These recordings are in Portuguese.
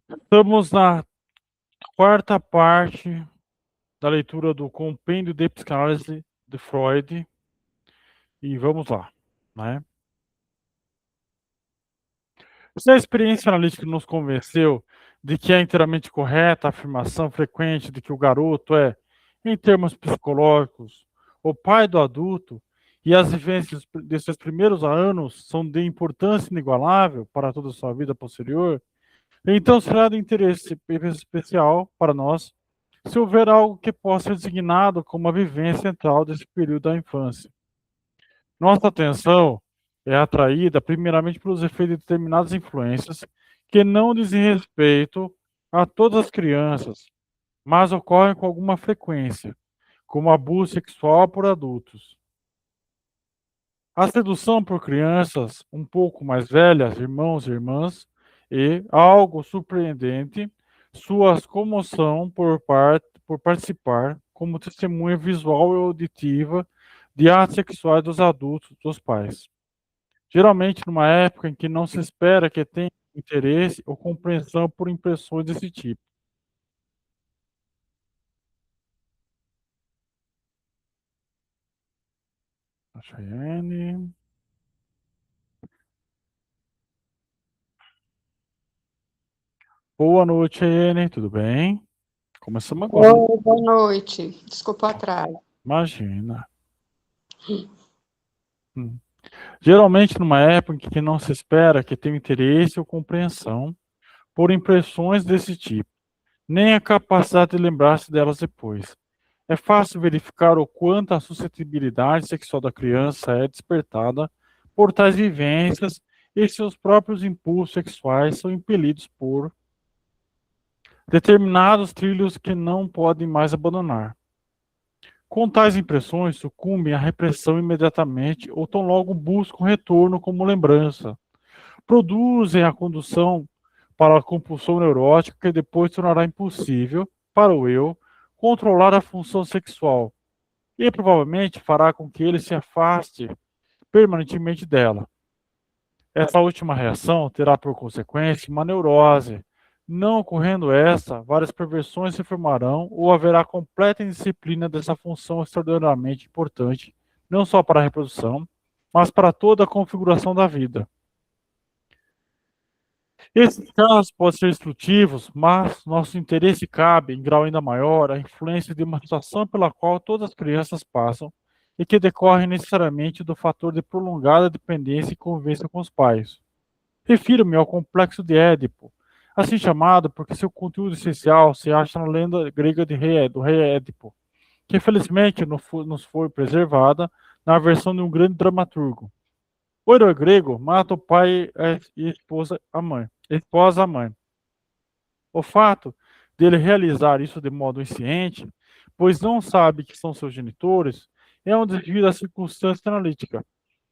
Estamos na quarta parte da leitura do Compêndio de Psicanálise de Freud e vamos lá, né? Se a experiência analítica nos convenceu de que é inteiramente correta a afirmação frequente de que o garoto é, em termos psicológicos, o pai do adulto e as vivências de seus primeiros anos são de importância inigualável para toda a sua vida posterior, então será de interesse especial para nós se houver algo que possa ser designado como a vivência central desse período da infância. Nossa atenção é atraída primeiramente pelos efeitos de determinadas influências que não dizem respeito a todas as crianças, mas ocorrem com alguma frequência, como abuso sexual por adultos. A sedução por crianças um pouco mais velhas, irmãos e irmãs, e, algo surpreendente, sua comoção por participar como testemunha visual e auditiva de atos sexuais dos adultos, dos pais. Geralmente numa época em que não se espera que tenha interesse ou compreensão por impressões desse tipo. A Cheyenne. Boa noite, Cheyenne. Tudo bem? Começamos agora. Oi, boa noite. Desculpa o atraso. Imagina. Geralmente numa época em que não se espera que tenha interesse ou compreensão por impressões desse tipo, nem a capacidade de lembrar-se delas depois. É fácil verificar o quanto a suscetibilidade sexual da criança é despertada por tais vivências e seus próprios impulsos sexuais são impelidos por determinados trilhos que não podem mais abandonar. Com tais impressões, sucumbem à repressão imediatamente ou tão logo buscam retorno como lembrança. Produzem a condução para a compulsão neurótica que depois tornará impossível para o eu controlar a função sexual e provavelmente fará com que ele se afaste permanentemente dela. Essa última reação terá por consequência uma neurose. Não ocorrendo essa, várias perversões se formarão ou haverá completa indisciplina dessa função extraordinariamente importante, não só para a reprodução, mas para toda a configuração da vida. Esses casos podem ser instrutivos, mas nosso interesse cabe, em grau ainda maior, à influência de uma situação pela qual todas as crianças passam e que decorre necessariamente do fator de prolongada dependência e convivência com os pais. Refiro-me ao complexo de Édipo, assim chamado porque seu conteúdo essencial se acha na lenda grega do rei Édipo, que felizmente nos foi preservada na versão de um grande dramaturgo. O herói grego mata o pai e a esposa a mãe. O fato dele realizar isso de modo insciente, pois não sabe que são seus genitores, é um desvio da circunstância analítica,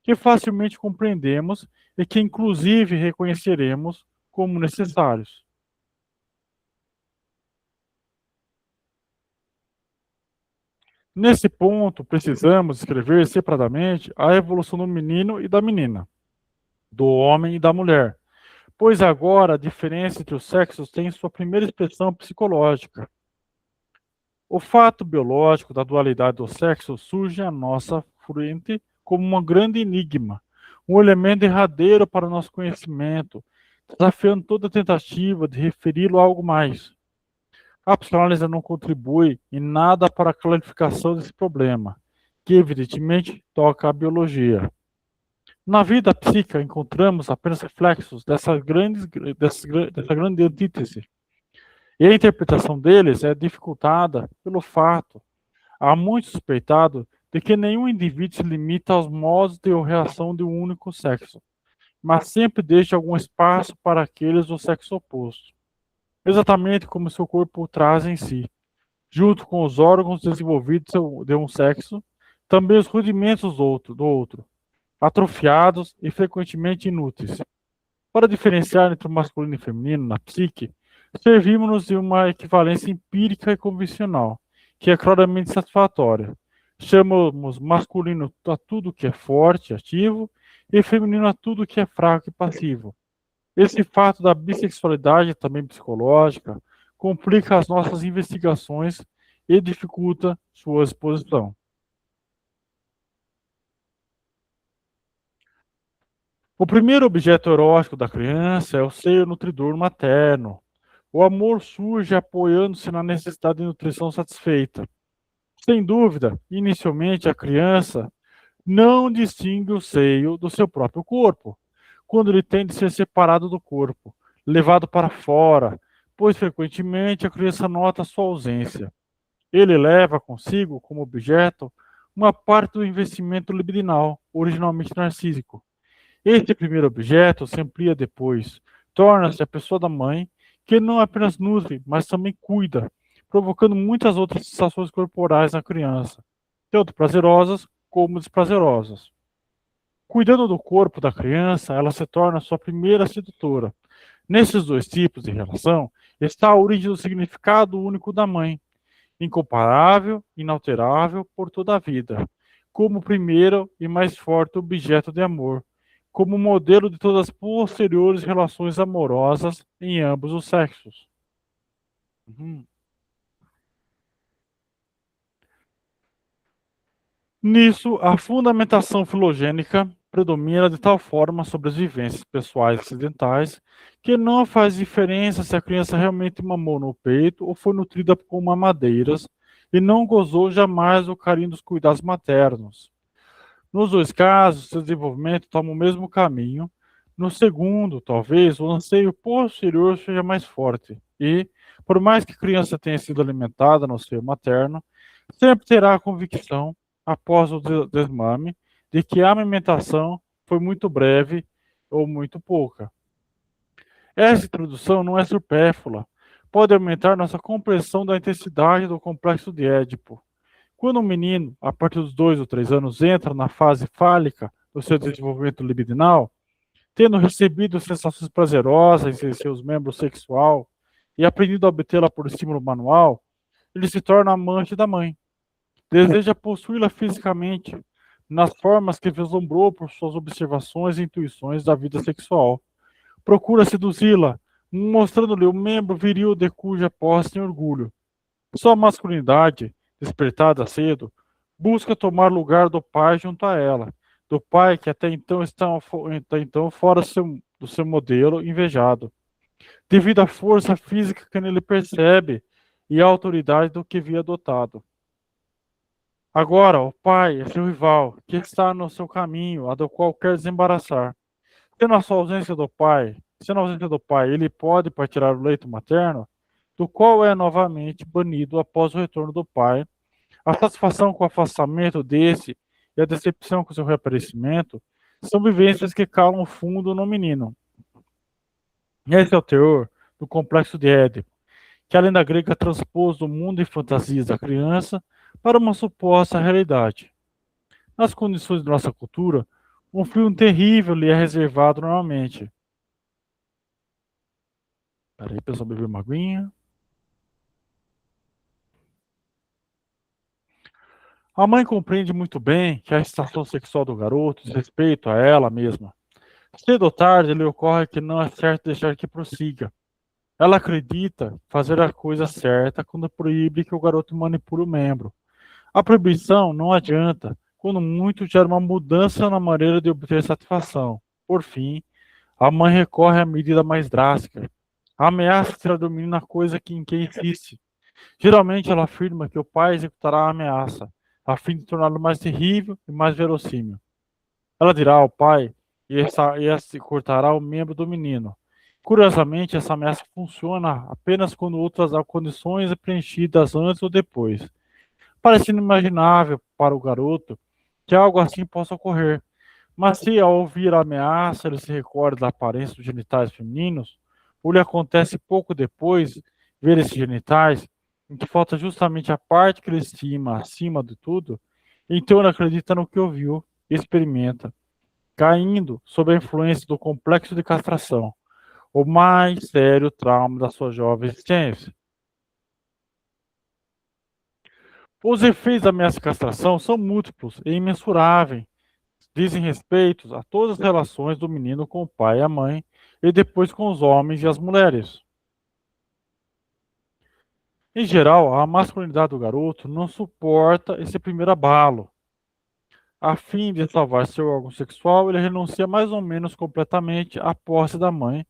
que facilmente compreendemos e que inclusive reconheceremos como necessários. Nesse ponto, precisamos escrever separadamente a evolução do menino e da menina, do homem e da mulher, pois agora a diferença entre os sexos tem sua primeira expressão psicológica. O fato biológico da dualidade do sexo surge à nossa frente como um grande enigma, um elemento derradeiro para o nosso conhecimento, desafiando toda tentativa de referi-lo a algo mais. A psicanálise não contribui em nada para a clarificação desse problema, que evidentemente toca à biologia. Na vida psíquica encontramos apenas reflexos dessa grande antítese, e a interpretação deles é dificultada pelo fato, há muito suspeitado, de que nenhum indivíduo se limita aos modos de reação de um único sexo, mas sempre deixa algum espaço para aqueles do sexo oposto, exatamente como seu corpo traz em si, junto com os órgãos desenvolvidos de um sexo, também os rudimentos do outro, atrofiados e frequentemente inúteis. Para diferenciar entre o masculino e o feminino na psique, servimos-nos de uma equivalência empírica e convencional, que é claramente satisfatória. Chamamos masculino a tudo que é forte e ativo, e feminino a tudo que é fraco e passivo. Esse fato da bissexualidade, também psicológica, complica as nossas investigações e dificulta sua exposição. O primeiro objeto erótico da criança é o seio nutridor materno. O amor surge apoiando-se na necessidade de nutrição satisfeita. Sem dúvida, inicialmente a criança não distingue o seio do seu próprio corpo, quando ele tem de ser separado do corpo, levado para fora, pois frequentemente a criança nota sua ausência. Ele leva consigo, como objeto, uma parte do investimento libidinal, originalmente narcísico. Este primeiro objeto se amplia depois, torna-se a pessoa da mãe, que não apenas nutre, mas também cuida, provocando muitas outras sensações corporais na criança, tanto prazerosas como desprazerosas. Cuidando do corpo da criança, ela se torna sua primeira sedutora. Nesses dois tipos de relação está a origem do significado único da mãe, incomparável, inalterável por toda a vida, como o primeiro e mais forte objeto de amor, como modelo de todas as posteriores relações amorosas em ambos os sexos. Uhum. Nisso, a fundamentação filogênica predomina de tal forma sobre as vivências pessoais acidentais que não faz diferença se a criança realmente mamou no peito ou foi nutrida com mamadeiras e não gozou jamais o carinho dos cuidados maternos. Nos dois casos, seu desenvolvimento toma o mesmo caminho. No segundo, talvez, o anseio posterior seja mais forte e, por mais que a criança tenha sido alimentada no seio materno, sempre terá a convicção, após o desmame, de que a amamentação foi muito breve ou muito pouca. Essa introdução não é supérflua. Pode aumentar nossa compreensão da intensidade do complexo de Édipo. Quando um menino, a partir dos 2 ou 3 anos, entra na fase fálica do seu desenvolvimento libidinal, tendo recebido sensações prazerosas em seus membros sexual e aprendido a obtê-la por estímulo manual, ele se torna amante da mãe. Deseja possuí-la fisicamente, nas formas que vislumbrou por suas observações e intuições da vida sexual. Procura seduzi-la, mostrando-lhe o membro viril de cuja posse tem orgulho. Sua masculinidade, despertada cedo, busca tomar lugar do pai junto a ela, do pai que até então está fora do seu modelo invejado, devido à força física que nele percebe e à autoridade do que via adotado. Agora, o pai é seu rival, que está no seu caminho, a do qual quer desembaraçar. Sendo a ausência do pai, ele pode partilhar o leito materno, do qual é novamente banido após o retorno do pai. A satisfação com o afastamento desse e a decepção com seu reaparecimento são vivências que calam fundo no menino. Esse é o teor do complexo de Édipo, que a lenda grega transpôs do mundo e fantasias da criança para uma suposta realidade. Nas condições da nossa cultura, um filme terrível lhe é reservado normalmente. Peraí, pessoal, beber uma aguinha. A mãe compreende muito bem que a estação sexual do garoto diz respeito a ela mesma. Cedo ou tarde, lhe ocorre que não é certo deixar que prossiga. Ela acredita fazer a coisa certa quando proíbe que o garoto manipule o membro. A proibição não adianta, quando muito gera uma mudança na maneira de obter satisfação. Por fim, a mãe recorre à medida mais drástica. A ameaça será do menino a coisa em que insiste. Geralmente ela afirma que o pai executará a ameaça, a fim de torná-lo mais terrível e mais verossímil. Ela dirá ao pai e esse cortará o membro do menino. Curiosamente, essa ameaça funciona apenas quando outras condições preenchidas antes ou depois. Parece inimaginável para o garoto que algo assim possa ocorrer, mas se ao ouvir a ameaça ele se recorda da aparência dos genitais femininos, ou lhe acontece pouco depois ver esses genitais, em que falta justamente a parte que ele estima acima de tudo, então ele acredita no que ouviu e experimenta, caindo sob a influência do complexo de castração, o mais sério trauma da sua jovem existência. Os efeitos da ameaça de castração são múltiplos e imensuráveis, dizem respeito a todas as relações do menino com o pai e a mãe, e depois com os homens e as mulheres. Em geral, a masculinidade do garoto não suporta esse primeiro abalo. A fim de salvar seu órgão sexual, ele renuncia mais ou menos completamente à posse da mãe.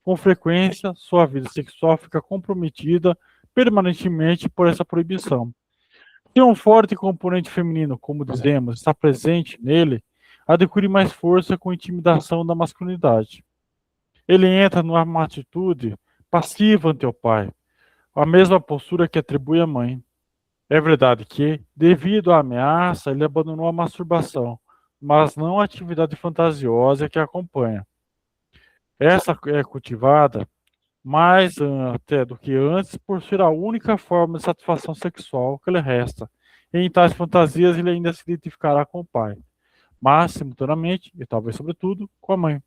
Com frequência, sua vida sexual fica comprometida permanentemente por essa proibição. Se um forte componente feminino, como dizemos, está presente nele, adquire mais força com a intimidação da masculinidade. Ele entra numa atitude passiva ante o pai, a mesma postura que atribui à mãe. É verdade que, devido à ameaça, ele abandonou a masturbação, mas não a atividade fantasiosa que a acompanha. Essa é cultivada mais até do que antes por ser a única forma de satisfação sexual que lhe resta. E em tais fantasias ele ainda se identificará com o pai, mas simultaneamente, e talvez sobretudo, com a mãe.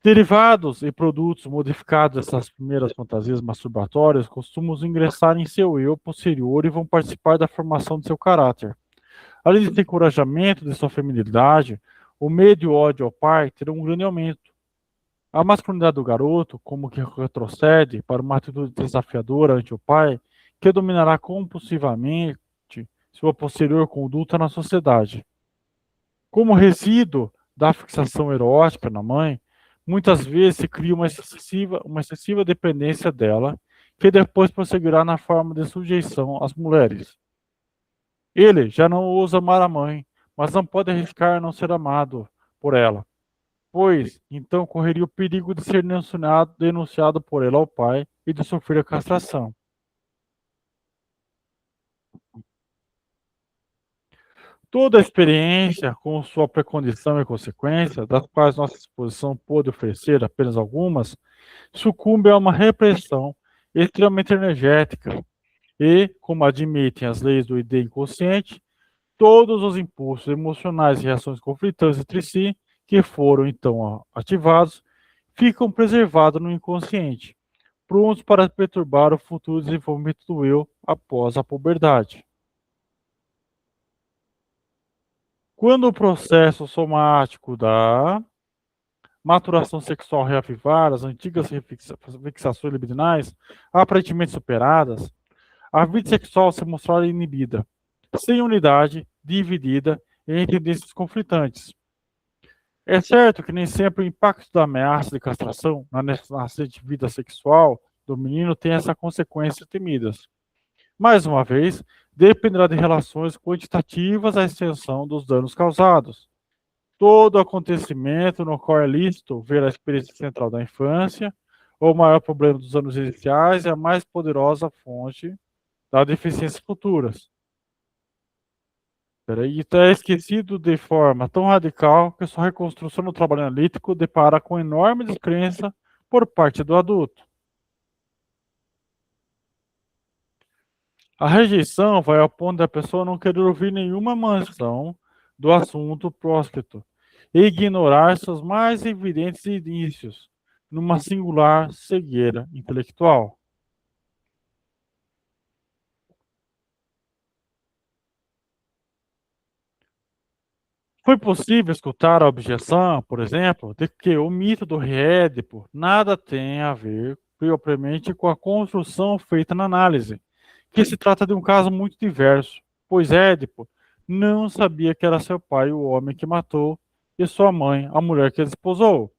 Derivados e produtos modificados dessas primeiras fantasias masturbatórias costumam ingressar em seu eu posterior e vão participar da formação de seu caráter. Além desse encorajamento de sua feminilidade, o medo e o ódio ao pai terão um grande aumento. A masculinidade do garoto, como que retrocede para uma atitude desafiadora ante o pai, que dominará compulsivamente sua posterior conduta na sociedade. Como resíduo da fixação erótica na mãe, muitas vezes se cria uma excessiva dependência dela, que depois prosseguirá na forma de sujeição às mulheres. Ele já não ousa amar a mãe, mas não pode arriscar não ser amado por ela, pois então correria o perigo de ser denunciado por ela ao pai e de sofrer a castração. Toda a experiência, com sua precondição e consequência, das quais nossa exposição pôde oferecer apenas algumas, sucumbe a uma repressão extremamente energética e, como admitem as leis do ID inconsciente, todos os impulsos emocionais e reações conflitantes entre si, que foram então ativados, ficam preservados no inconsciente, prontos para perturbar o futuro desenvolvimento do eu após a puberdade. Quando o processo somático da maturação sexual reavivar as antigas fixações libidinais aparentemente superadas, a vida sexual se mostrará inibida, sem unidade, dividida em tendências conflitantes. É certo que nem sempre o impacto da ameaça de castração na nascente vida sexual do menino tem essas consequências temidas. Mais uma vez, dependerá de relações quantitativas à extensão dos danos causados. Todo acontecimento no qual é lícito ver a experiência central da infância, ou o maior problema dos anos iniciais, é a mais poderosa fonte das deficiências futuras. E está esquecido de forma tão radical que sua reconstrução no trabalho analítico depara com enorme descrença por parte do adulto. A rejeição vai ao ponto da pessoa não querer ouvir nenhuma menção do assunto próscrito e ignorar seus mais evidentes indícios numa singular cegueira intelectual. Foi possível escutar a objeção, por exemplo, de que o mito do rei Édipo nada tem a ver propriamente com a construção feita na análise, que se trata de um caso muito diverso, pois Édipo não sabia que era seu pai o homem que matou e sua mãe a mulher que ele desposou.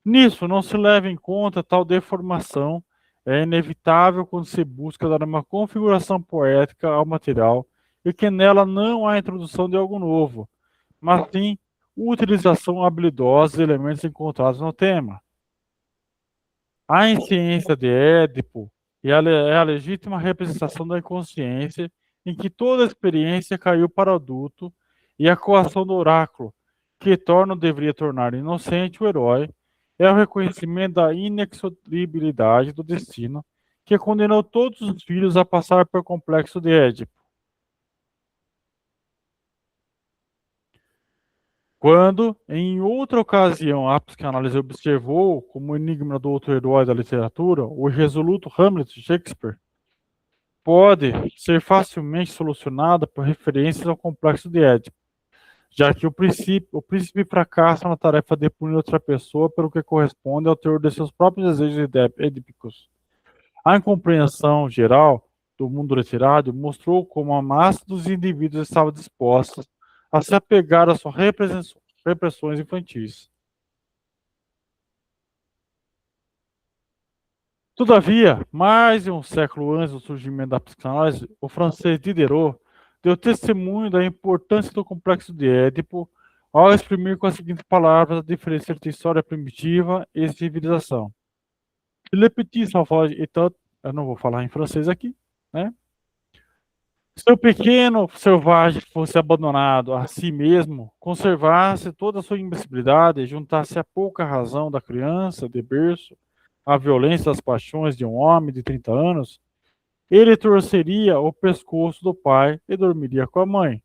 Nisso não se leva em conta tal deformação, é inevitável quando se busca dar uma configuração poética ao material e que nela não há introdução de algo novo, mas sim utilização habilidosa de elementos encontrados no tema. A insciência de Édipo é a legítima representação da inconsciência em que toda a experiência caiu para o adulto e a coação do oráculo, que deveria tornar inocente o herói, é o reconhecimento da inexorabilidade do destino que condenou todos os filhos a passar pelo complexo de Édipo. Quando, em outra ocasião, a psicanálise observou como enigma do outro herói da literatura, o irresoluto Hamlet de Shakespeare, pode ser facilmente solucionada por referências ao complexo de Édipo. já que o príncipe fracassa na tarefa de punir outra pessoa pelo que corresponde ao teor de seus próprios desejos edípicos. A incompreensão geral do mundo literário mostrou como a massa dos indivíduos estava disposta a se apegar às suas repressões infantis. Todavia, mais de um século antes do surgimento da psicanálise, o francês Diderot deu testemunho da importância do complexo de Édipo ao exprimir com as seguintes palavras a diferença entre história primitiva e civilização. Le petit sauvage étant, eu não vou falar em francês aqui, né? Se o pequeno selvagem fosse abandonado a si mesmo, conservasse toda a sua imbecilidade e juntasse a pouca razão da criança de berço à violência das paixões de um homem de 30 anos, ele torceria o pescoço do pai e dormiria com a mãe.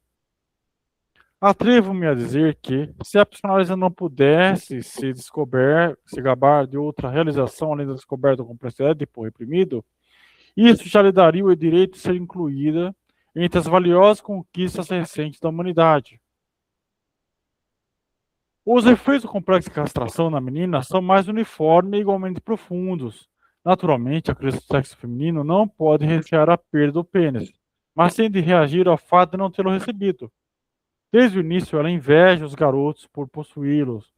Atrevo-me a dizer que, se a psicanálise não pudesse se gabar de outra realização além da descoberta da complexidade de Édipo reprimido, isso já lhe daria o direito de ser incluída entre as valiosas conquistas recentes da humanidade. Os efeitos do complexo de castração na menina são mais uniformes e igualmente profundos. Naturalmente, a criança do sexo feminino não pode recear a perda do pênis, mas tem de reagir ao fato de não tê-lo recebido. Desde o início, ela inveja os garotos por possuí-los.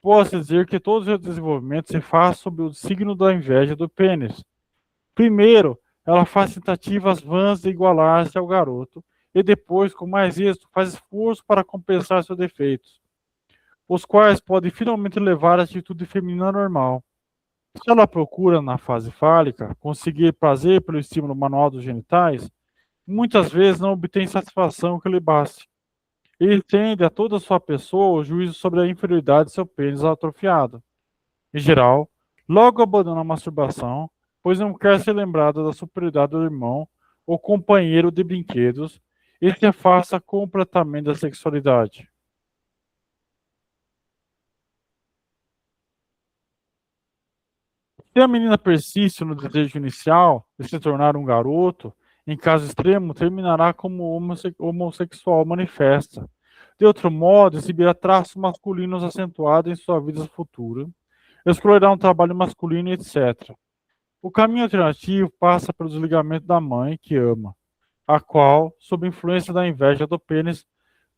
Posso dizer que todo o seu desenvolvimento se faz sob o signo da inveja do pênis. Primeiro, ela faz tentativas vãs de igualar-se ao garoto e depois, com mais êxito, faz esforço para compensar seus defeitos, os quais podem finalmente levar à atitude feminina normal. Se ela procura, na fase fálica, conseguir prazer pelo estímulo manual dos genitais, muitas vezes não obtém satisfação que lhe baste. Ele tende a toda a sua pessoa o juízo sobre a inferioridade de seu pênis atrofiado. Em geral, logo abandona a masturbação, pois não quer ser lembrado da superioridade do irmão ou companheiro de brinquedos e se afasta completamente da sexualidade. Se a menina persiste no desejo inicial de se tornar um garoto, em caso extremo, terminará como homossexual manifesta. De outro modo, exibirá traços masculinos acentuados em sua vida futura, escolherá um trabalho masculino, etc. O caminho alternativo passa pelo desligamento da mãe que ama, a qual, sob influência da inveja do pênis,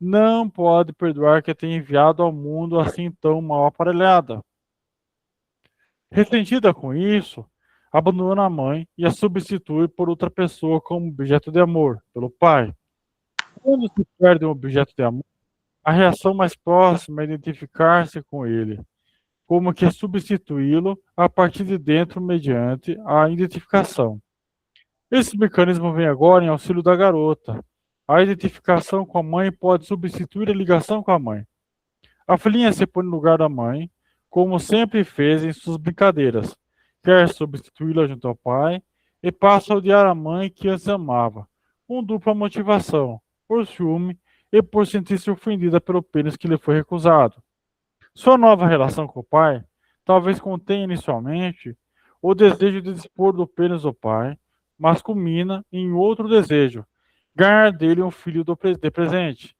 não pode perdoar que a tenha enviado ao mundo assim tão mal aparelhada. Ressentida com isso, abandona a mãe e a substitui por outra pessoa como objeto de amor, pelo pai. Quando se perde um objeto de amor, a reação mais próxima é identificar-se com ele, como que substituí-lo a partir de dentro mediante a identificação. Esse mecanismo vem agora em auxílio da garota. A identificação com a mãe pode substituir a ligação com a mãe. A filhinha se põe no lugar da mãe, como sempre fez em suas brincadeiras. Quer substituí-la junto ao pai e passa a odiar a mãe que antes amava, com dupla motivação, por ciúme e por sentir-se ofendida pelo pênis que lhe foi recusado. Sua nova relação com o pai talvez contenha inicialmente o desejo de dispor do pênis do pai, mas culmina em outro desejo, ganhar dele um filho de presente.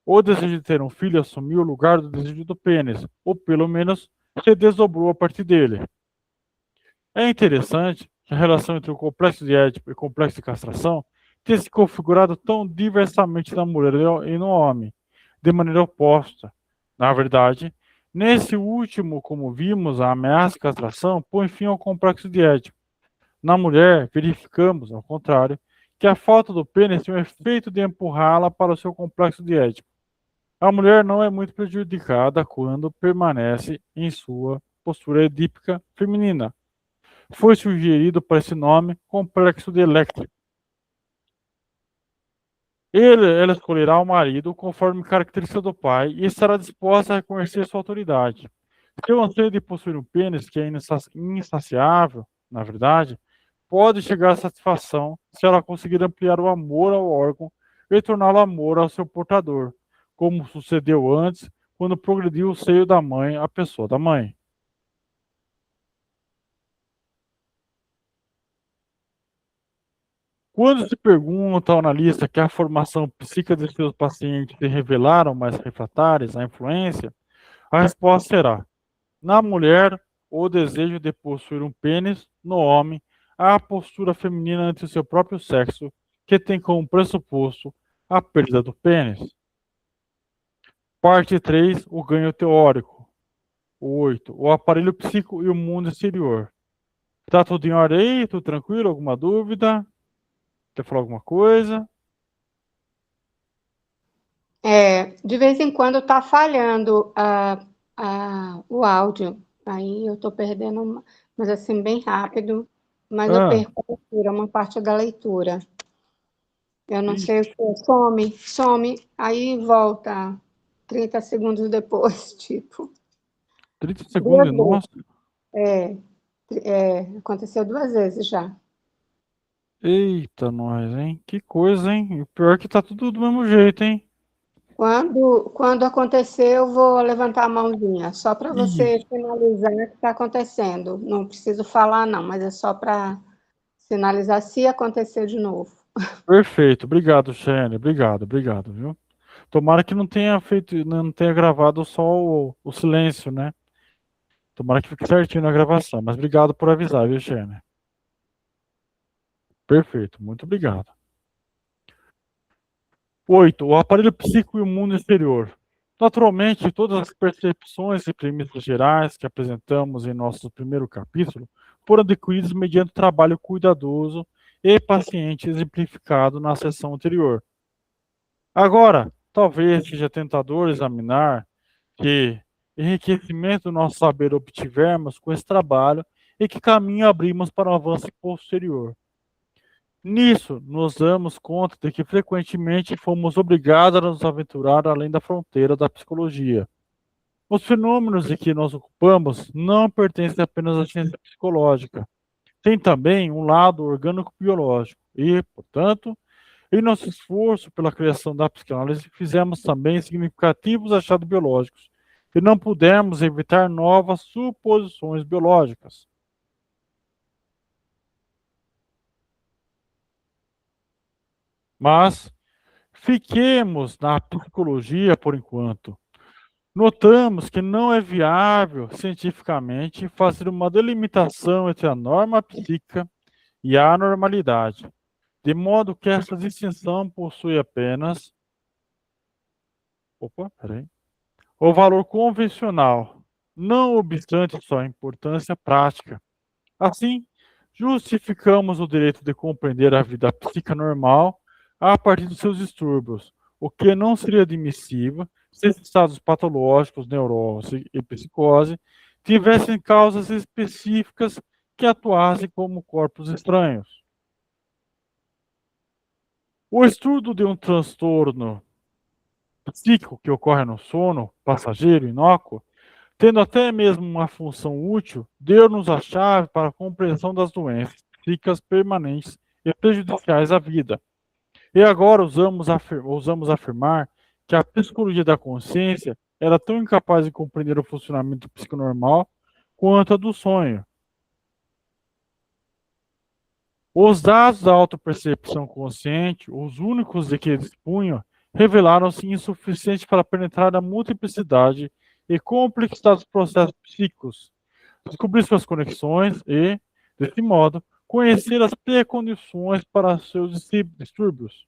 O desejo de ter um filho assumiu o lugar do desejo do pênis, ou pelo menos se desdobrou a partir dele. É interessante que a relação entre o complexo de Édipo e o complexo de castração tenha se configurado tão diversamente na mulher e no homem, de maneira oposta. Na verdade, nesse último, como vimos, a ameaça de castração põe fim ao complexo de Édipo. Na mulher, verificamos, ao contrário, que a falta do pênis tem o efeito de empurrá-la para o seu complexo de Édipo. A mulher não é muito prejudicada quando permanece em sua postura edípica feminina. Foi sugerido para esse nome complexo de Electra. Ela escolherá o marido conforme característica do pai e estará disposta a reconhecer sua autoridade. Seu anseio de possuir um pênis que é insaciável, na verdade, pode chegar à satisfação se ela conseguir ampliar o amor ao órgão e torná-lo amor ao seu portador, como sucedeu antes, quando progrediu o seio da mãe à pessoa da mãe. Quando se pergunta ao analista que a formação psíquica de seus pacientes se revelaram mais refratárias à influência, a resposta será: na mulher, o desejo de possuir um pênis; no homem, a postura feminina ante o seu próprio sexo, que tem como pressuposto a perda do pênis. Parte 3, o ganho teórico. 8, o aparelho psíquico e o mundo exterior. Tá tudo em ordem aí? Tudo tranquilo? Alguma dúvida? Quer falar alguma coisa? De vez em quando está falhando o áudio. Aí eu estou perdendo, mas assim, bem rápido. Mas eu Ah, perco a leitura, uma parte da leitura. Eu não sei o ixi, que é. Some, aí volta 30 segundos depois, tipo. 30 segundos, 2 vezes. nossa. Aconteceu 2 vezes já. Eita, nós, hein? Que coisa, hein? E o pior é que tá tudo do mesmo jeito, hein? Quando acontecer, eu vou levantar a mãozinha, só para você Isso. finalizar o que está acontecendo. Não preciso falar, não, mas é só para sinalizar se acontecer de novo. Perfeito. Obrigado, Shane. Obrigado, viu? Tomara que não tenha feito, não tenha gravado só o silêncio, né? Tomara que fique certinho na gravação. Mas obrigado por avisar, viu, Shane? Perfeito. Muito obrigado. 8, o aparelho psíquico e o mundo exterior. Naturalmente, todas as percepções e premissas gerais que apresentamos em nosso primeiro capítulo foram adquiridas mediante trabalho cuidadoso e paciente exemplificado na sessão anterior. Agora, talvez seja tentador examinar que enriquecimento do nosso saber obtivermos com esse trabalho e que caminho abrimos para um avanço posterior. Nisso, nos damos conta de que frequentemente fomos obrigados a nos aventurar além da fronteira da psicologia. Os fenômenos de que nos ocupamos não pertencem apenas à ciência psicológica. Tem também um lado orgânico-biológico e, portanto, em nosso esforço pela criação da psicanálise, fizemos também significativos achados biológicos e não pudemos evitar novas suposições biológicas. Mas fiquemos na psicologia por enquanto. Notamos que não é viável cientificamente fazer uma delimitação entre a norma psíquica e a anormalidade, de modo que essa distinção possui apenas peraí, o valor convencional, não obstante sua importância prática. Assim, justificamos o direito de compreender a vida psíquica normal a partir dos seus distúrbios, o que não seria admissível se esses estados patológicos, neurose e psicose, tivessem causas específicas que atuassem como corpos estranhos. O estudo de um transtorno psíquico que ocorre no sono passageiro inócuo, tendo até mesmo uma função útil, deu-nos a chave para a compreensão das doenças psíquicas permanentes e prejudiciais à vida. E agora ousamos afirmar que a psicologia da consciência era tão incapaz de compreender o funcionamento psiconormal quanto a do sonho. Os dados da autopercepção consciente, os únicos de que dispunham, revelaram-se insuficientes para penetrar a multiplicidade e complexidade dos processos psíquicos, descobrir suas conexões e, desse modo, conhecer as precondições para seus distúrbios.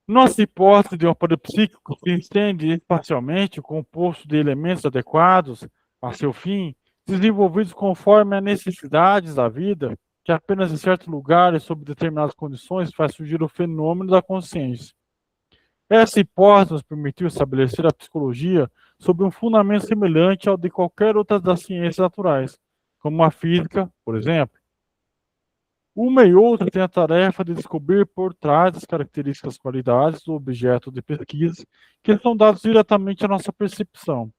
Nossa hipótese de um aparelho psíquico se estende espacialmente, composto de elementos adequados a seu fim, desenvolvidos conforme as necessidades da vida, que apenas em certos lugares, sob determinadas condições, faz surgir o fenômeno da consciência. Essa hipótese nos permitiu estabelecer a psicologia sob um fundamento semelhante ao de qualquer outra das ciências naturais, como a física, por exemplo. Uma e outra têm a tarefa de descobrir por trás das características qualidades do objeto de pesquisa que são dados diretamente à nossa percepção.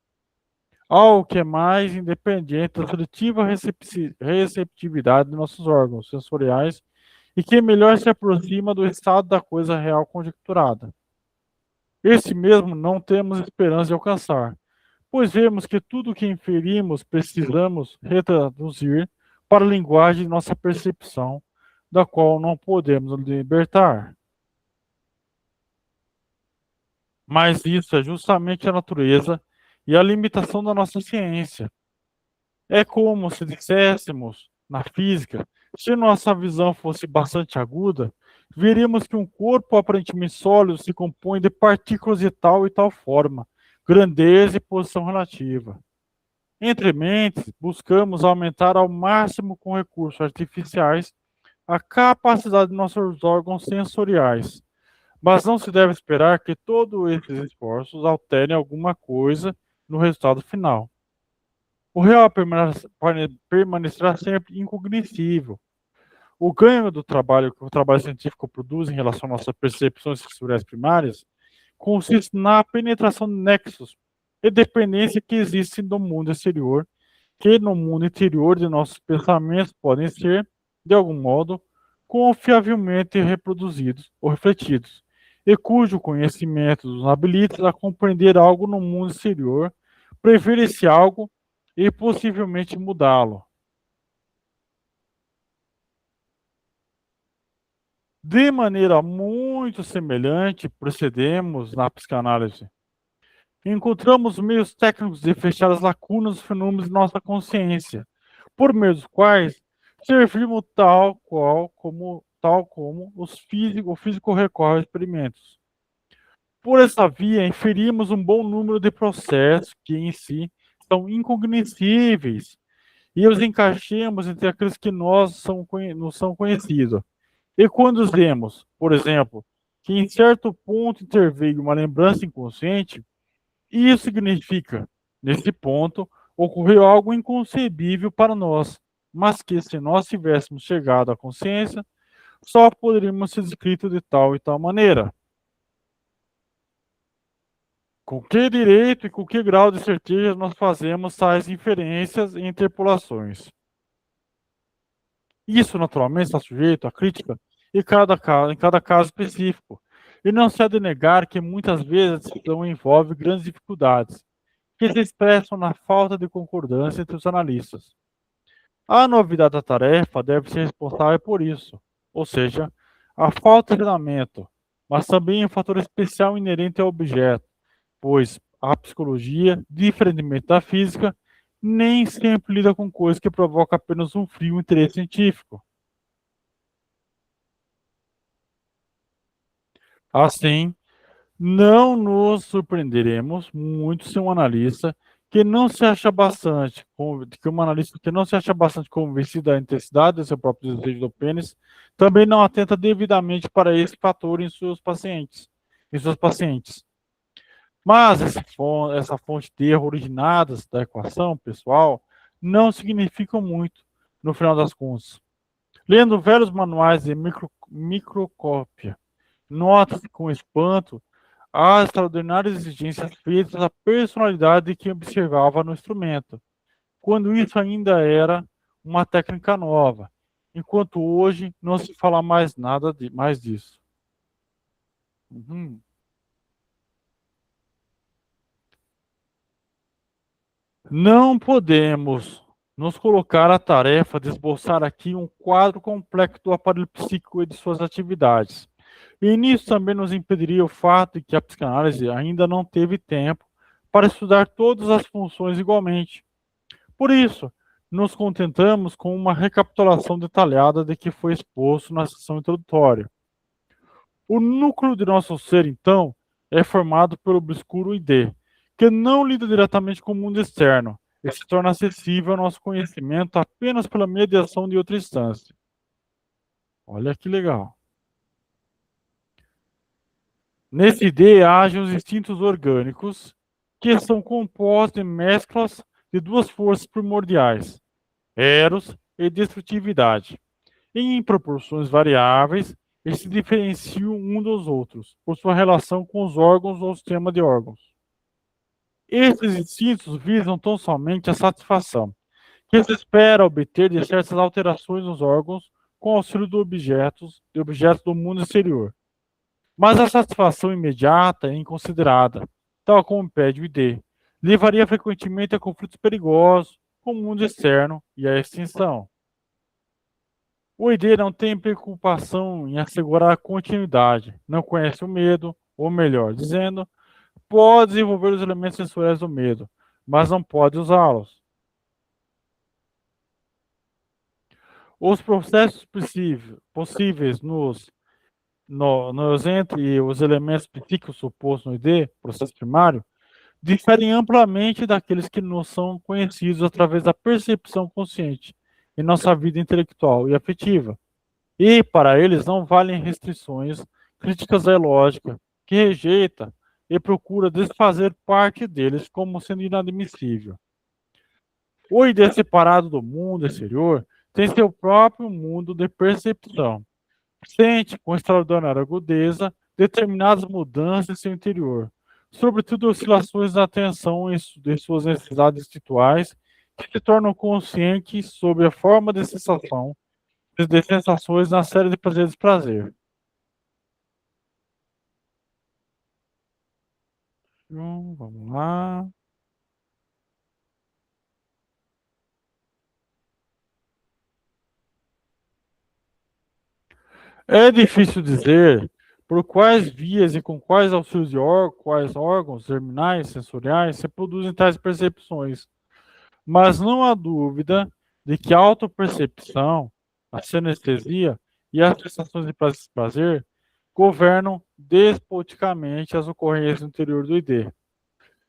Algo que é mais independente da seletiva receptividade de nossos órgãos sensoriais e que melhor se aproxima do estado da coisa real conjecturada. Esse mesmo não temos esperança de alcançar, pois vemos que tudo o que inferimos precisamos retraduzir para a linguagem de nossa percepção, da qual não podemos nos libertar. Mas isso é justamente a natureza e a limitação da nossa ciência. É como se disséssemos, na física, se nossa visão fosse bastante aguda, veríamos que um corpo aparentemente sólido se compõe de partículas de tal e tal forma, grandeza e posição relativa. Entre mentes, buscamos aumentar ao máximo com recursos artificiais a capacidade de nossos órgãos sensoriais, mas não se deve esperar que todos esses esforços alterem alguma coisa no resultado final. O real permanecerá sempre incognoscível. O ganho do trabalho que o trabalho científico produz em relação às nossas percepções sensoriais primárias consiste na penetração de nexos e dependência que existem do mundo exterior, que no mundo interior de nossos pensamentos podem ser, de algum modo, confiavelmente reproduzidos ou refletidos, e cujo conhecimento nos habilita a compreender algo no mundo exterior, prever esse algo e possivelmente mudá-lo. De maneira muito semelhante, procedemos na psicanálise. Encontramos meios técnicos de fechar as lacunas dos fenômenos de nossa consciência, por meio dos quais servimos tal como o físico recorre a experimentos. Por essa via, inferimos um bom número de processos que, em si, são incognoscíveis e os encaixemos entre aqueles que nos são conhecidos. E quando vemos, por exemplo, que em certo ponto interveio uma lembrança inconsciente, isso significa, nesse ponto, ocorreu algo inconcebível para nós, mas que, se nós tivéssemos chegado à consciência, só poderíamos ser descrito de tal e tal maneira. Com que direito e com que grau de certeza nós fazemos tais inferências e interpolações? Isso, naturalmente, está sujeito à crítica em cada caso específico. E não se há de negar que muitas vezes a decisão envolve grandes dificuldades, que se expressam na falta de concordância entre os analistas. A novidade da tarefa deve ser responsável por isso, ou seja, a falta de treinamento, mas também um fator especial inerente ao objeto, pois a psicologia, diferentemente da física, nem sempre lida com coisas que provocam apenas um frio interesse científico. Assim, não nos surpreenderemos muito se um analista que não se acha bastante, que um analista que não se acha bastante convencido da intensidade do seu próprio desejo do pênis, também não atenta devidamente para esse fator em seus pacientes. Mas essa fonte de erro originadas da equação, pessoal, não significam muito no final das contas. Lendo velhos manuais de microcópia, nota-se com espanto as extraordinárias exigências feitas à personalidade de quem observava no instrumento, quando isso ainda era uma técnica nova, enquanto hoje não se fala mais nada mais disso. Uhum. Não podemos nos colocar a tarefa de esboçar aqui um quadro complexo do aparelho psíquico e de suas atividades. E nisso também nos impediria o fato de que a psicanálise ainda não teve tempo para estudar todas as funções igualmente. Por isso, nos contentamos com uma recapitulação detalhada de que foi exposto na sessão introdutória. O núcleo de nosso ser, então, é formado pelo obscuro ID, que não lida diretamente com o mundo externo e se torna acessível ao nosso conhecimento apenas pela mediação de outra instância. Olha que legal. Nesse ID agem os instintos orgânicos, que são compostos de mesclas de duas forças primordiais, Eros e destrutividade. Em proporções variáveis, eles se diferenciam um dos outros, por sua relação com os órgãos ou sistema de órgãos. Esses instintos visam tão somente a satisfação, que se espera obter de certas alterações nos órgãos com auxílio de objetos do mundo exterior. Mas a satisfação imediata é inconsiderada, tal como pede o ID. Levaria frequentemente a conflitos perigosos com o mundo externo e a extinção. O ID não tem preocupação em assegurar a continuidade, não conhece o medo, ou melhor dizendo, pode desenvolver os elementos sensoriais do medo, mas não pode usá-los. Os processos possíveis nos entre os elementos psíquicos supostos no ID, processo primário, diferem amplamente daqueles que nos são conhecidos através da percepção consciente em nossa vida intelectual e afetiva. E, para eles, não valem restrições críticas à lógica, que rejeita e procura desfazer parte deles como sendo inadmissível. O ID separado do mundo exterior tem seu próprio mundo de percepção. Sente com extraordinária agudeza determinadas mudanças em seu interior, sobretudo oscilações da atenção de suas necessidades instintuais, que se tornam conscientes sobre a forma de sensações na série de prazer e desprazer. Vamos lá. É difícil dizer por quais vias e com quais auxílios de quais órgãos terminais sensoriais se produzem tais percepções, mas não há dúvida de que a autopercepção, a sinestesia e as sensações de prazer governam despoticamente as ocorrências no interior do ID.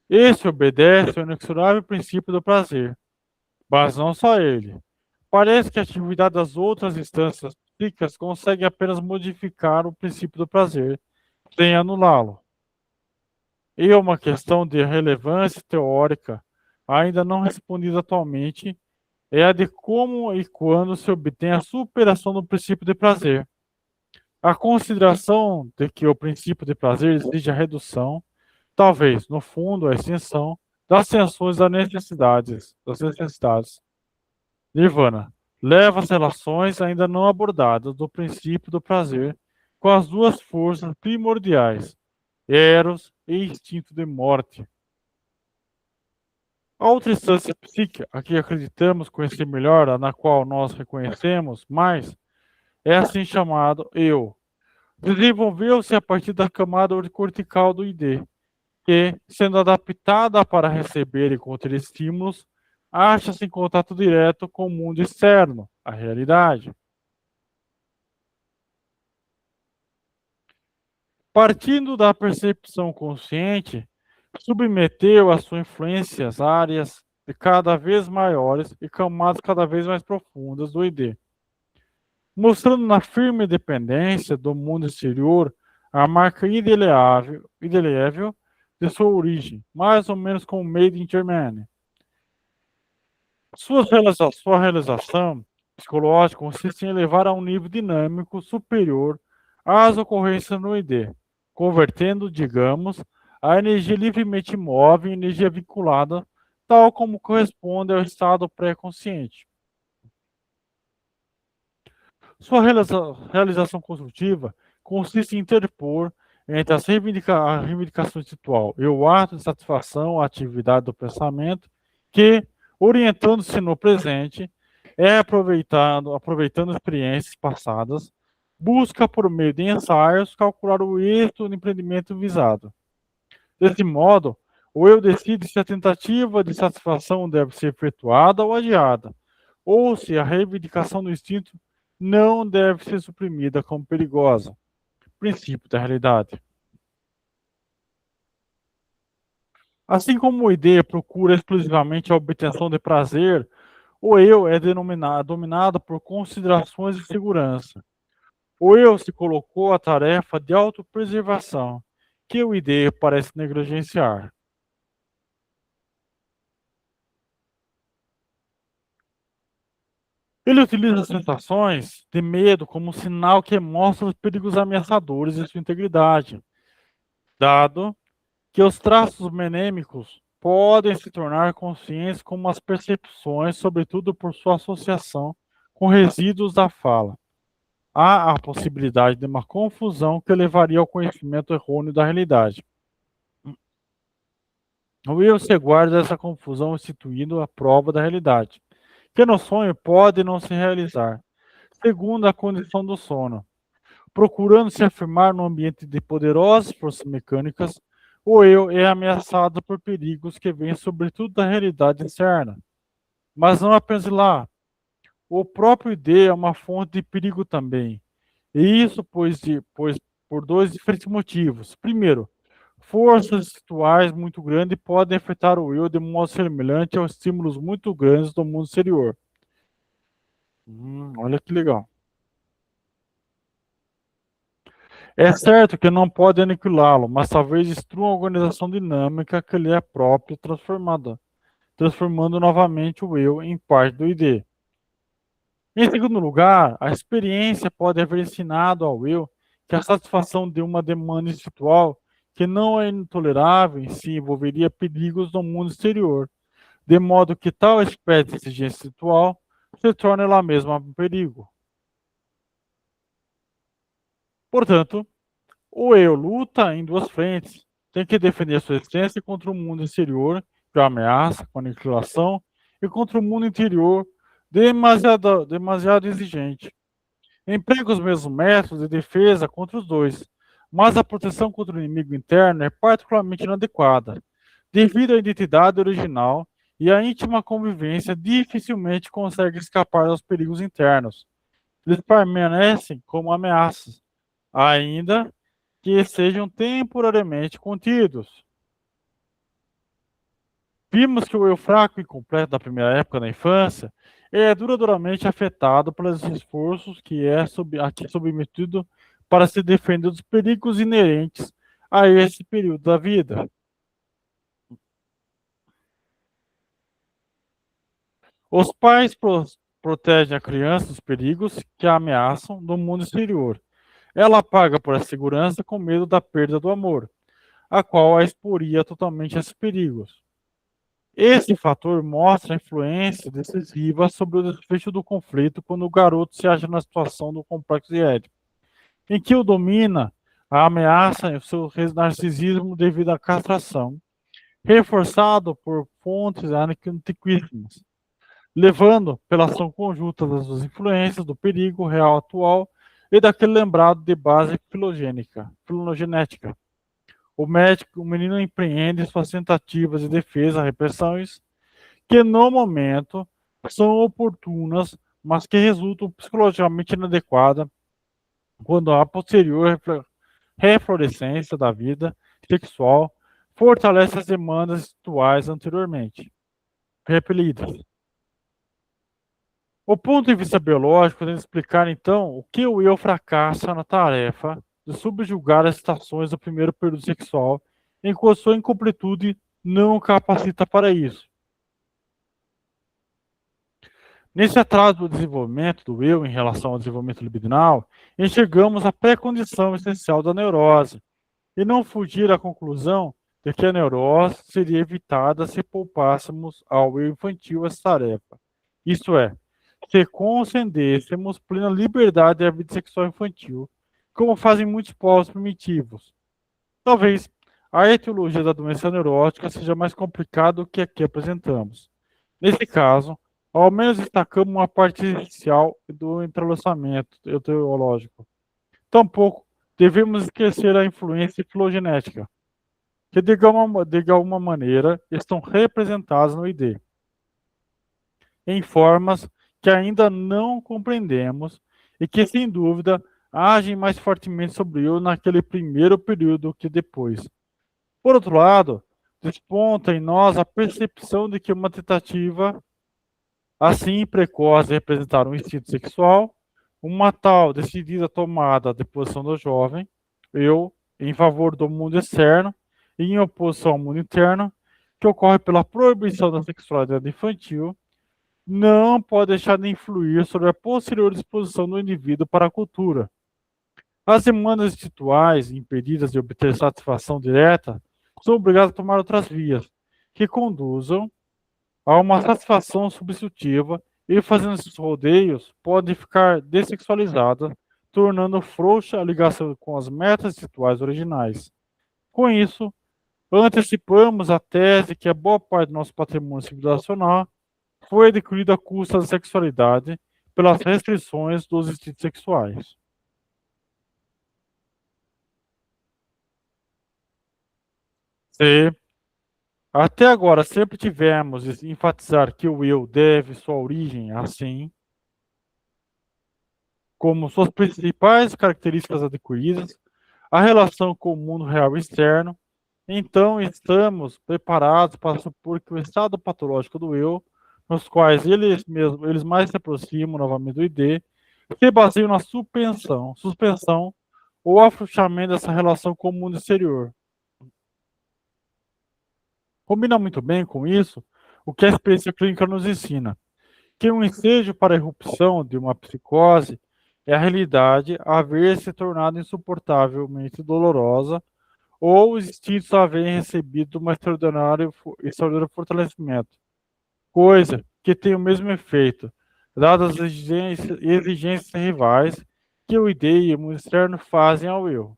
Esse obedece ao inexorável princípio do prazer, mas não só ele. Parece que a atividade das outras instâncias psíquicas consegue apenas modificar o princípio do prazer, sem anulá-lo. E uma questão de relevância teórica, ainda não respondida atualmente, é a de como e quando se obtém a superação do princípio de prazer. A consideração de que o princípio de prazer exige a redução, talvez, no fundo, a extinção das tensões das necessidades. Nirvana leva as relações ainda não abordadas do princípio do prazer com as duas forças primordiais, Eros e instinto de morte. A outra instância psíquica, a que acreditamos conhecer melhor, a na qual nós reconhecemos mais, é assim chamado eu. Desenvolveu-se a partir da camada cortical do ID, que, sendo adaptada para receber e conter estímulos, acha-se em contato direto com o mundo externo, a realidade. Partindo da percepção consciente, submeteu a sua influência às áreas de cada vez maiores e camadas cada vez mais profundas do ID, mostrando na firme dependência do mundo exterior a marca indelével de sua origem, mais ou menos como Made in Germany. Sua realização psicológica consiste em elevar a um nível dinâmico superior às ocorrências no ID, convertendo, digamos, a energia livremente móvel em energia vinculada, tal como corresponde ao estado pré-consciente. Sua realização construtiva consiste em interpor entre a reivindicação institucional e o ato de satisfação, a atividade do pensamento, que, orientando-se no presente, aproveitando experiências passadas, busca, por meio de ensaios, calcular o êxito do empreendimento visado. Desse modo, o eu decide se a tentativa de satisfação deve ser efetuada ou adiada, ou se a reivindicação do instinto não deve ser suprimida como perigosa. Princípio da realidade. Assim como o ID procura exclusivamente a obtenção de prazer, o eu é dominado por considerações de segurança. O eu se colocou a tarefa de autopreservação, que o ID parece negligenciar. Ele utiliza as sensações de medo como um sinal que mostra os perigos ameaçadores de sua integridade, dado que os traços menêmicos podem se tornar conscientes como as percepções, sobretudo por sua associação com resíduos da fala. Há a possibilidade de uma confusão que levaria ao conhecimento errôneo da realidade. O eu se guarda dessa confusão instituindo a prova da realidade, que no sonho pode não se realizar. segundo a condição do sono, procurando se afirmar no ambiente de poderosas forças mecânicas, o eu é ameaçado por perigos que vêm sobretudo da realidade externa. Mas não apenas lá. O próprio ID é uma fonte de perigo também. E isso pois por dois diferentes motivos. Primeiro, forças espirituais muito grandes podem afetar o eu de modo semelhante aos estímulos muito grandes do mundo exterior. Olha que legal. É certo que não pode aniquilá-lo, mas talvez destrua a organização dinâmica que lhe é própria, transformando novamente o eu em parte do ID. Em segundo lugar, a experiência pode haver ensinado ao eu que a satisfação de uma demanda espiritual que não é intolerável em si envolveria perigos no mundo exterior, de modo que tal espécie de exigência espiritual se torna ela mesma um perigo. Portanto, o eu luta em duas frentes. Tem que defender sua existência contra o mundo exterior, que o ameaça com aniquilação, e contra o mundo interior, demasiado exigente. Emprega os mesmos métodos de defesa contra os dois, mas a proteção contra o inimigo interno é particularmente inadequada. Devido à identidade original e à íntima convivência, dificilmente consegue escapar aos perigos internos. Eles permanecem como ameaças, ainda que sejam temporariamente contidos. Vimos que o eu fraco e incompleto da primeira época da infância é duradouramente afetado pelos esforços que é aqui submetido para se defender dos perigos inerentes a esse período da vida. Os pais protegem a criança dos perigos que a ameaçam do mundo exterior. Ela paga por essa segurança com medo da perda do amor, a qual a exporia totalmente a esses perigos. Esse fator mostra a influência decisiva sobre o desfecho do conflito quando o garoto se acha na situação do complexo de Édipo, em que o domina a ameaça e o seu narcisismo devido à castração, reforçado por fontes antiquíssimas, levando pela ação conjunta das duas influências do perigo real atual e daquele lembrado de base filogenética. O menino empreende suas tentativas de defesa, repressões, que no momento são oportunas, mas que resultam psicologicamente inadequadas quando a posterior reflorescência da vida sexual fortalece as demandas espirituais anteriormente repelidas. O ponto de vista biológico é explicar, então, o que o eu fracassa na tarefa de subjugar as estações do primeiro período sexual, enquanto sua incompletude não o capacita para isso. Nesse atraso do desenvolvimento do eu em relação ao desenvolvimento libidinal, enxergamos a pré-condição essencial da neurose e não fugir à conclusão de que a neurose seria evitada se poupássemos ao eu infantil essa tarefa. Isto é, se concedêssemos plena liberdade à vida sexual infantil, como fazem muitos povos primitivos. Talvez a etiologia da doença neurótica seja mais complicada do que aqui apresentamos. Nesse caso, ao menos destacamos uma parte essencial do entrelaçamento etiológico. Tampouco devemos esquecer a influência filogenética, que de alguma maneira estão representadas no ID, em formas que ainda não compreendemos e que, sem dúvida, agem mais fortemente sobre eu naquele primeiro período que depois. Por outro lado, desponta em nós a percepção de que uma tentativa assim precoce de representar um instinto sexual, uma tal decidida tomada de posição do jovem, eu, em favor do mundo externo e em oposição ao mundo interno, que ocorre pela proibição da sexualidade infantil, não pode deixar de influir sobre a posterior disposição do indivíduo para a cultura. As demandas institucionais impedidas de obter satisfação direta são obrigadas a tomar outras vias, que conduzam a uma satisfação substitutiva e, fazendo esses rodeios, podem ficar dessexualizadas, tornando frouxa a ligação com as metas institucionais originais. Com isso, antecipamos a tese que a boa parte do nosso patrimônio civilizacional foi adquirido à custa da sexualidade, pelas restrições dos instintos sexuais. Se até agora sempre tivemos de enfatizar que o eu deve sua origem assim, como suas principais características adquiridas, a relação com o mundo real externo, então estamos preparados para supor que o estado patológico do eu, nos quais eles mais se aproximam novamente do ID, se baseiam na suspensão ou afrouxamento dessa relação com o mundo exterior. Combina muito bem com isso o que a experiência clínica nos ensina, que um ensejo para a irrupção de uma psicose é a realidade haver se tornado insuportavelmente dolorosa ou os instintos haverem recebido um extraordinário fortalecimento, coisa que tem o mesmo efeito, dadas as exigências rivais que o ID e o mundo externo fazem ao eu.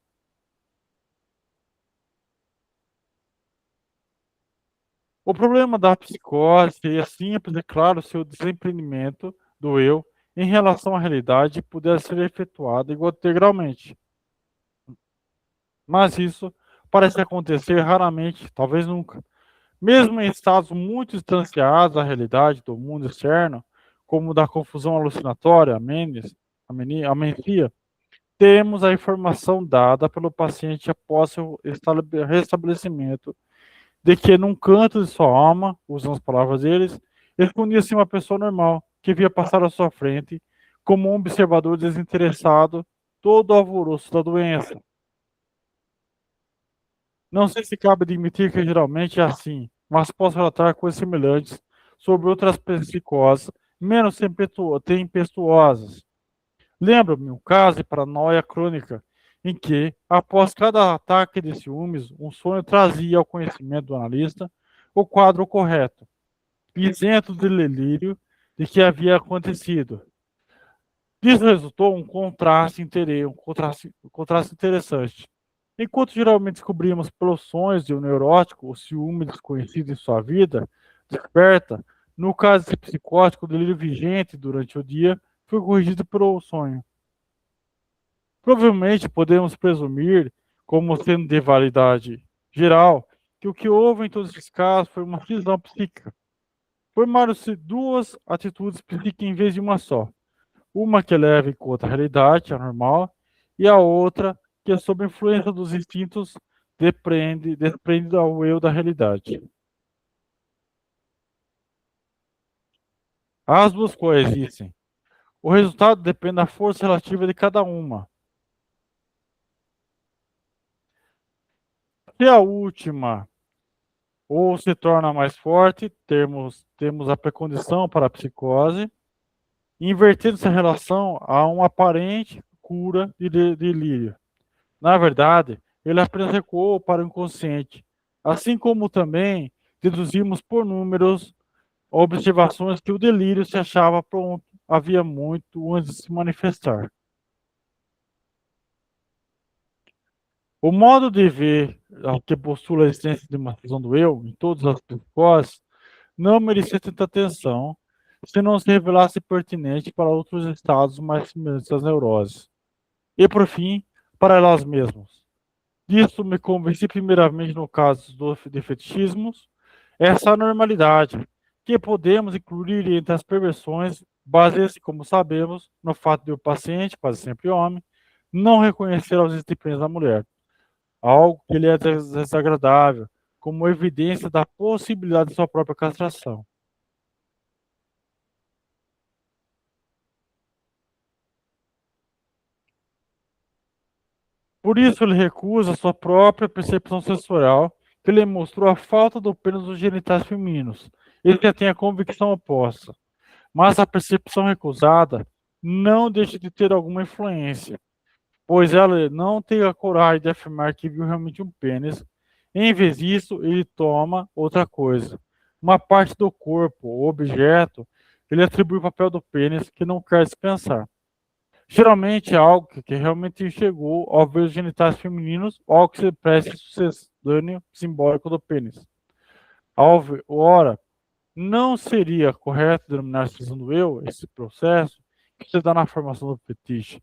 O problema da psicose seria simples, é claro, se o desentendimento do eu em relação à realidade pudesse ser efetuado integralmente. Mas isso parece acontecer raramente, talvez nunca. Mesmo em estados muito distanciados da realidade do mundo externo, como da confusão alucinatória, amnesia, temos a informação dada pelo paciente após seu restabelecimento de que num canto de sua alma, usando as palavras deles, escondia-se uma pessoa normal que via passar à sua frente como um observador desinteressado, todo alvoroço da doença. Não sei se cabe admitir que geralmente é assim, mas posso relatar coisas semelhantes sobre outras psicoses menos tempestuosas. Lembro-me um caso de paranoia crônica, em que, após cada ataque de ciúmes, um sonho trazia ao conhecimento do analista o quadro correto, isento de delírio de que havia acontecido. Disso resultou um contraste interessante. Enquanto geralmente descobrimos pelos sonhos de um neurótico o ciúme desconhecido em sua vida, desperta, no caso desse psicótico, o delírio vigente durante o dia foi corrigido pelo sonho. Provavelmente podemos presumir, como sendo de validade geral, que o que houve em todos esses casos foi uma cisão psíquica. Formaram-se duas atitudes psíquicas em vez de uma só. Uma que leva em conta a realidade, a normal, e a outra que, sob influência dos instintos, desprende ao eu da realidade. As duas coexistem. O resultado depende da força relativa de cada uma. Se a última ou se torna mais forte, temos a precondição para a psicose, invertendo essa relação a uma aparente cura de delírio. Na verdade, ele apenas recuou para o inconsciente, assim como também deduzimos por números observações que o delírio se achava pronto havia muito antes de se manifestar. O modo de ver que postula a existência de uma cisão do eu em todas as psicoses não merecia tanta atenção se não se revelasse pertinente para outros estados mais semelhantes às neuroses. E, por fim, para elas mesmas. Disso me convenci primeiramente no caso dos fetichismos, essa normalidade, que podemos incluir entre as perversões, baseia-se, como sabemos, no fato de o paciente, quase sempre homem, não reconhecer a ausência de pênis da mulher, algo que lhe é desagradável, como evidência da possibilidade de sua própria castração. Por isso ele recusa sua própria percepção sensorial, que lhe mostrou a falta do pênis dos genitais femininos. Ele já tem a convicção oposta. Mas a percepção recusada não deixa de ter alguma influência, pois ela não tem a coragem de afirmar que viu realmente um pênis. Em vez disso, ele toma outra coisa. Uma parte do corpo, ou objeto, ele atribui o papel do pênis que não quer dispensar. Geralmente é algo que realmente chegou ao ver os genitais femininos ou que se preste sucedâneo simbólico do pênis. Ora, não seria correto denominar cisão do eu esse processo que se dá na formação do fetiche?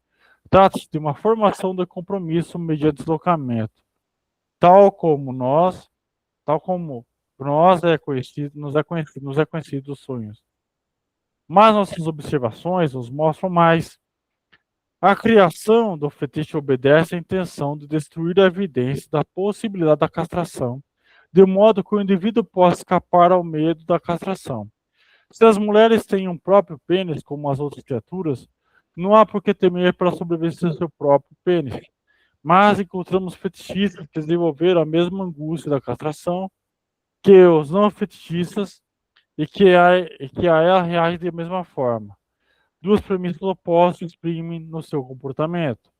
Trata-se de uma formação de compromisso mediante deslocamento, tal como nós nos é conhecido os sonhos. Mas nossas observações nos mostram mais. A criação do fetiche obedece à intenção de destruir a evidência da possibilidade da castração, de modo que o indivíduo possa escapar ao medo da castração. Se as mulheres têm um próprio pênis, como as outras criaturas, não há por que temer pela sobrevivência do seu próprio pênis. Mas encontramos fetichistas que desenvolveram a mesma angústia da castração que os não fetichistas e que a ela reagem da mesma forma. Duas premissas opostas exprimem no seu comportamento.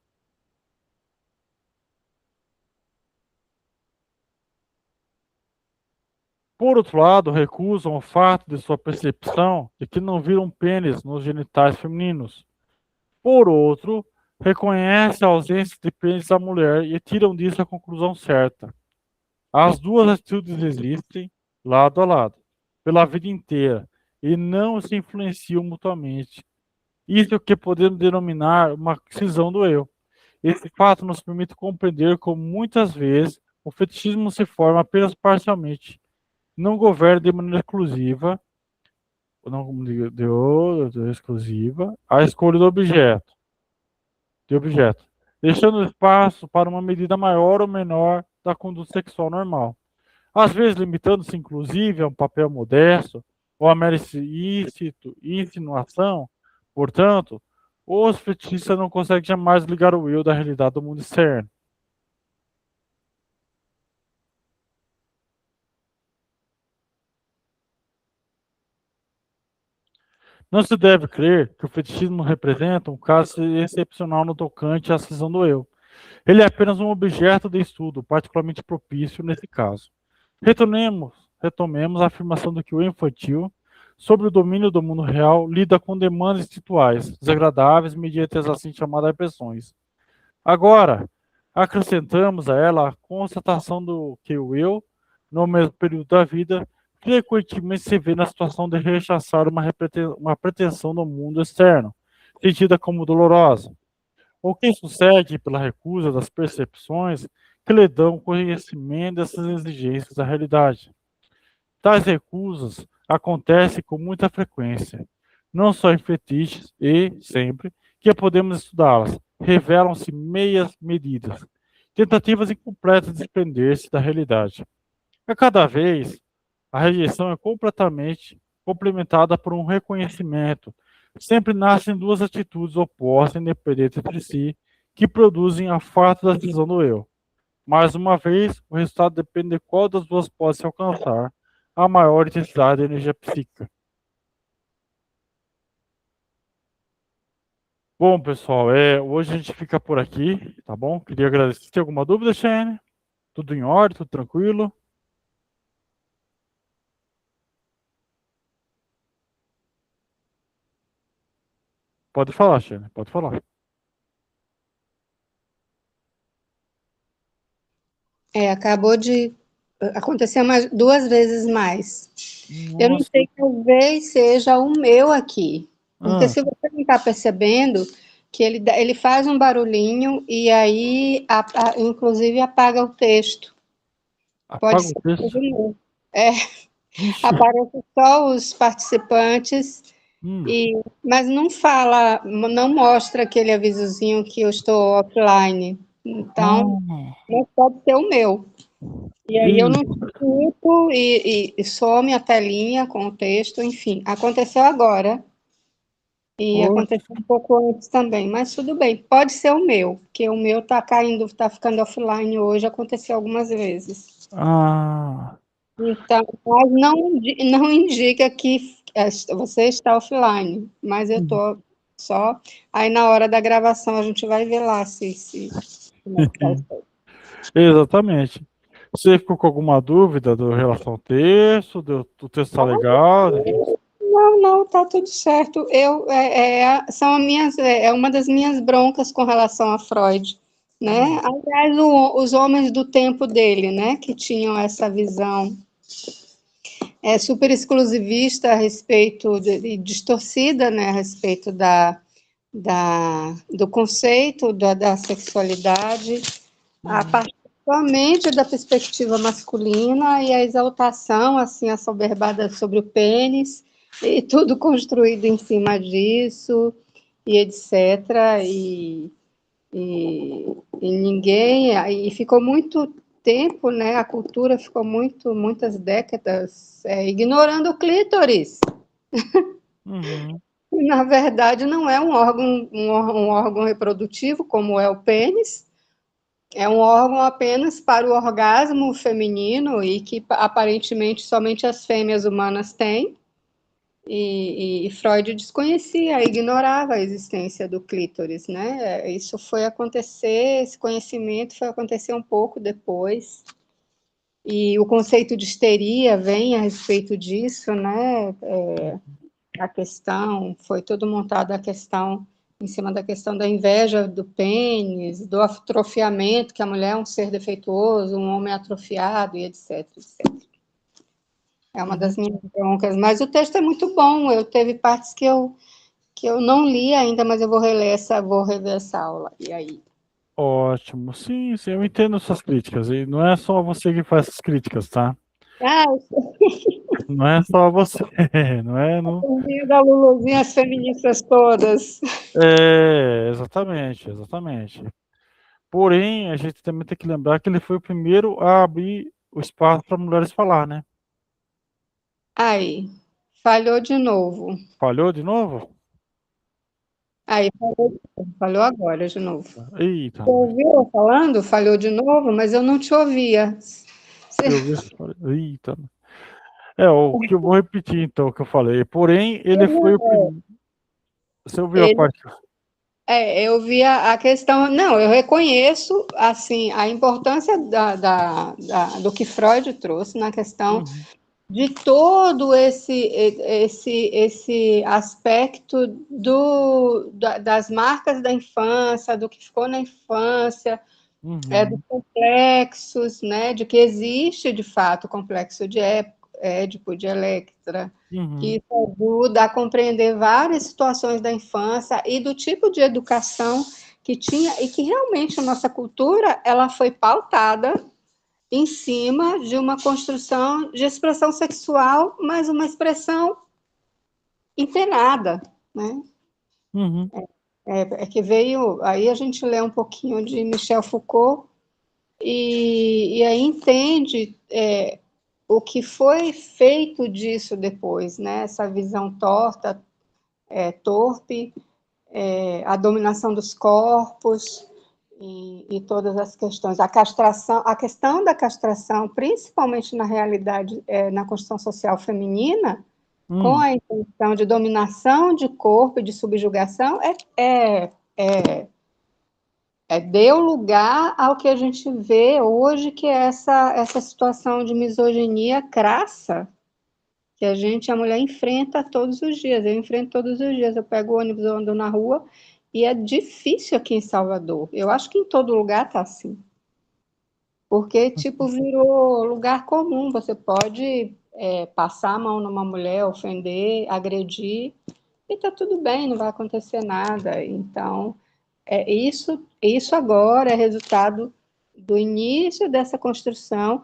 Por outro lado, recusam o fato de sua percepção de que não viram pênis nos genitais femininos. Por outro, reconhecem a ausência de pênis da mulher e tiram disso a conclusão certa. As duas atitudes existem lado a lado, pela vida inteira, e não se influenciam mutuamente. Isso é o que podemos denominar uma cisão do eu. Esse fato nos permite compreender como muitas vezes o fetichismo se forma apenas parcialmente, não governa de maneira exclusiva, exclusiva a escolha de objeto, deixando espaço para uma medida maior ou menor da conduta sexual normal. Às vezes limitando-se inclusive a um papel modesto ou a mera insinuação. Portanto, os fetichistas não conseguem jamais ligar o eu da realidade do mundo externo. Não se deve crer que o fetichismo representa um caso excepcional no tocante à cisão do eu. Ele é apenas um objeto de estudo particularmente propício nesse caso. Retomemos a afirmação de que o infantil, sob o domínio do mundo real, lida com demandas instintuais, desagradáveis, mediante as assim chamadas repressões. Agora, acrescentamos a ela a constatação do que o eu, no mesmo período da vida, frequentemente se vê na situação de rechaçar uma pretensão no mundo externo, sentida como dolorosa. O que sucede pela recusa das percepções que lhe dão conhecimento dessas exigências da realidade. Tais recusas acontecem com muita frequência, não só em fetiches e, sempre, que podemos estudá-las, revelam-se meias medidas, tentativas incompletas de desprender-se da realidade. A cada vez, a rejeição é completamente complementada por um reconhecimento. Sempre nascem duas atitudes opostas, independentes entre si, que produzem a fato da visão do eu. Mais uma vez, o resultado depende de qual das duas pode se alcançar a maior intensidade de energia psíquica. Bom, pessoal, hoje a gente fica por aqui, tá bom? Queria agradecer. Tem alguma dúvida, Shane? Tudo em ordem, tudo tranquilo? Pode falar, Shane, pode falar. Acabou de acontecer duas vezes mais. Eu não Nossa. sei, talvez seja o meu aqui, porque Ah, se você não está percebendo que ele faz um barulhinho e aí, inclusive, apaga o texto. Pode apaga o ser texto. de novo. É, Ixi. aparece só os participantes, Hum. mas não fala, não mostra aquele avisozinho que eu estou offline. Então, Ah, não pode ser o meu. E aí eu não isso. escuto e some a telinha com o texto, enfim. Aconteceu agora e Poxa. aconteceu um pouco antes também, mas tudo bem. Pode ser o meu, porque o meu está caindo, está ficando offline hoje, aconteceu algumas vezes. Ah, Então, mas não indica que você está offline, mas eu estou só. Aí na hora da gravação a gente vai ver lá como é que está o som. exatamente. Você ficou com alguma dúvida do relação ao texto? Do texto tá legal? Não, tá tudo certo. São uma das minhas broncas com relação a Freud, né? Aliás, os homens do tempo dele, né, que tinham essa visão super exclusivista a respeito distorcida, né, a respeito do conceito da sexualidade, a Uhum. partir somente da perspectiva masculina e a exaltação, assim, assoberbada sobre o pênis, e tudo construído em cima disso, e etc. E ninguém, e ficou muito tempo, né? A cultura ficou muitas décadas ignorando o clítoris. Uhum. Na verdade, não é um órgão reprodutivo, como é o pênis, é um órgão apenas para o orgasmo feminino e que aparentemente somente as fêmeas humanas têm. E Freud desconhecia, ignorava a existência do clítoris, né? Isso foi acontecer, esse conhecimento foi acontecer um pouco depois. E o conceito de histeria vem a respeito disso, né? A questão, foi tudo montado a questão, em cima da questão da inveja do pênis, do atrofiamento, que a mulher é um ser defeituoso, um homem atrofiado, e etc, etc. É uma Uhum. das minhas broncas, mas o texto é muito bom, teve partes que eu não li ainda, mas eu vou rever essa aula, e aí? Ótimo. Sim, sim, eu entendo suas críticas. E não é só você que faz essas críticas, tá? Ah, Não é só você. Não é, não. eu da Luluzinha, as feministas todas. É, exatamente, exatamente. Porém, a gente também tem que lembrar que ele foi o primeiro a abrir o espaço para mulheres falar, né? Aí, falhou de novo. Falhou de novo? Aí, falhou agora de novo. Eita, Você ouviu eu falando? Falhou de novo, mas eu não te ouvia. eu vi. Eita. É, o que eu vou repetir então, o que eu falei. Porém, ele foi o primeiro. Você ouviu a Ele, parte? eu vi a questão. Não, eu reconheço assim a importância do que Freud trouxe na questão Uhum, de todo esse aspecto das marcas da infância, do que ficou na infância, dos uhum, complexos, né, de que existe, de fato, o complexo de Édipo, de Electra, que uhum, isso ajuda a compreender várias situações da infância e do tipo de educação que tinha, e que realmente a nossa cultura ela foi pautada em cima de uma construção de expressão sexual, mas uma expressão internada, né? uhum, É que veio, aí a gente lê um pouquinho de Michel Foucault e aí entende o que foi feito disso depois, né? Essa visão torta, torpe, a dominação dos corpos e todas as questões. A castração, a questão da castração, principalmente na realidade, na construção social feminina, com uhum, a intenção de dominação de corpo e de subjugação, deu lugar ao que a gente vê hoje, que é essa situação de misoginia crassa que a mulher enfrenta todos os dias. Eu enfrento todos os dias. Eu pego o ônibus, eu ando na rua e é difícil aqui em Salvador. Eu acho que em todo lugar tá assim. Porque, tipo, virou lugar comum. Você pode passar a mão numa mulher, ofender, agredir, e tá tudo bem, não vai acontecer nada. Então, isso agora é resultado do início dessa construção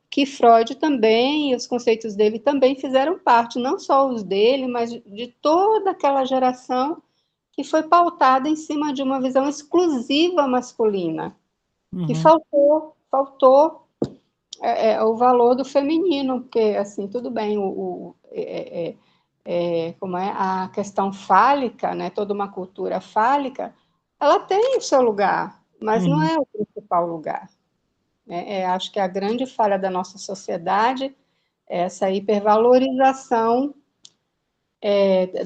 que Freud também, e os conceitos dele também fizeram parte, não só os dele, mas de toda aquela geração que foi pautada em cima de uma visão exclusiva masculina, que uhum, faltou o valor do feminino, porque, assim, tudo bem, como é a questão fálica, né, toda uma cultura fálica, ela tem o seu lugar, mas não uhum, é o principal lugar. Né? Acho que a grande falha da nossa sociedade é essa hipervalorização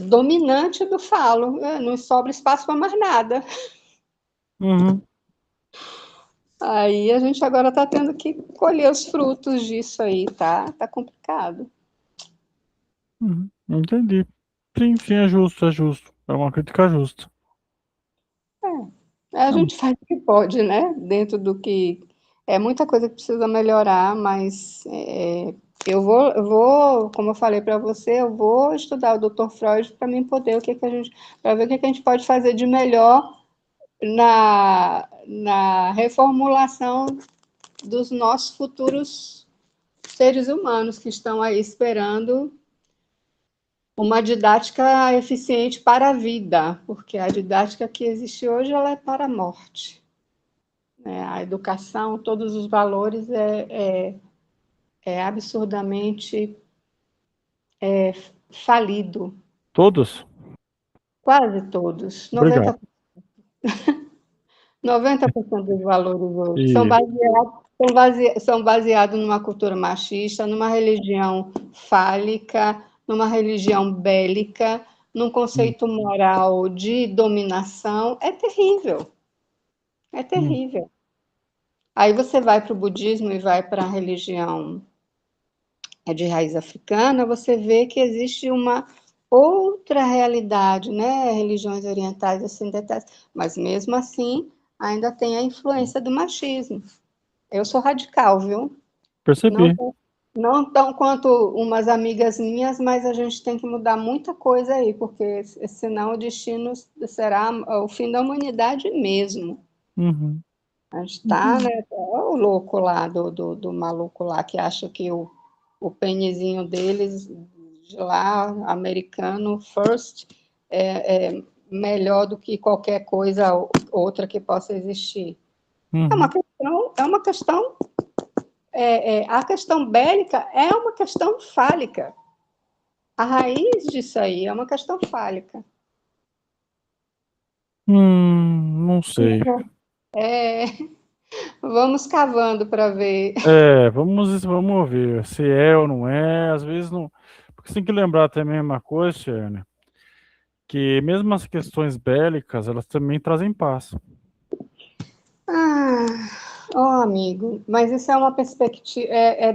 dominante do falo. Não sobra espaço para mais nada. uhum, Aí a gente agora está tendo que colher os frutos disso aí, tá? Tá complicado. uhum. Entendi. Sim, sim, é justo, é justo. É uma crítica justa. A Não, gente faz o que pode, né? Dentro do que. É muita coisa que precisa melhorar, mas Como eu falei para você, eu vou estudar o Dr. Freud para mim poder para ver o que a gente pode fazer de melhor na reformulação dos nossos futuros seres humanos que estão aí esperando uma didática eficiente para a vida, porque a didática que existe hoje ela é para a morte. A educação, todos os valores é absurdamente falido. Todos? Quase todos. Obrigado. 90% dos valores hoje E, são baseados numa cultura machista, numa religião fálica, numa religião bélica, num conceito moral de dominação. É terrível. É terrível. Aí você vai para o budismo e vai para a religião de raiz africana, você vê que existe uma outra realidade, né? Religiões orientais ocidentais, mas mesmo assim ainda tem a influência do machismo. Eu sou radical, viu? percebi. Não tão quanto umas amigas minhas, mas a gente tem que mudar muita coisa aí, porque senão o destino será o fim da humanidade mesmo. Uhum. A gente está, né? O louco lá, do maluco lá, que acha que o penizinho deles, de lá, americano, first, é melhor do que qualquer coisa outra que possa existir. É uma Uhum. questão, a questão bélica é uma questão fálica. A raiz disso aí é uma questão fálica. Não sei. É, vamos cavando para ver. Vamos ver se é ou não é. Às vezes não. Porque você tem que lembrar também uma coisa, Tiane, que mesmo as questões bélicas, elas também trazem paz. Amigo, mas isso é uma perspectiva,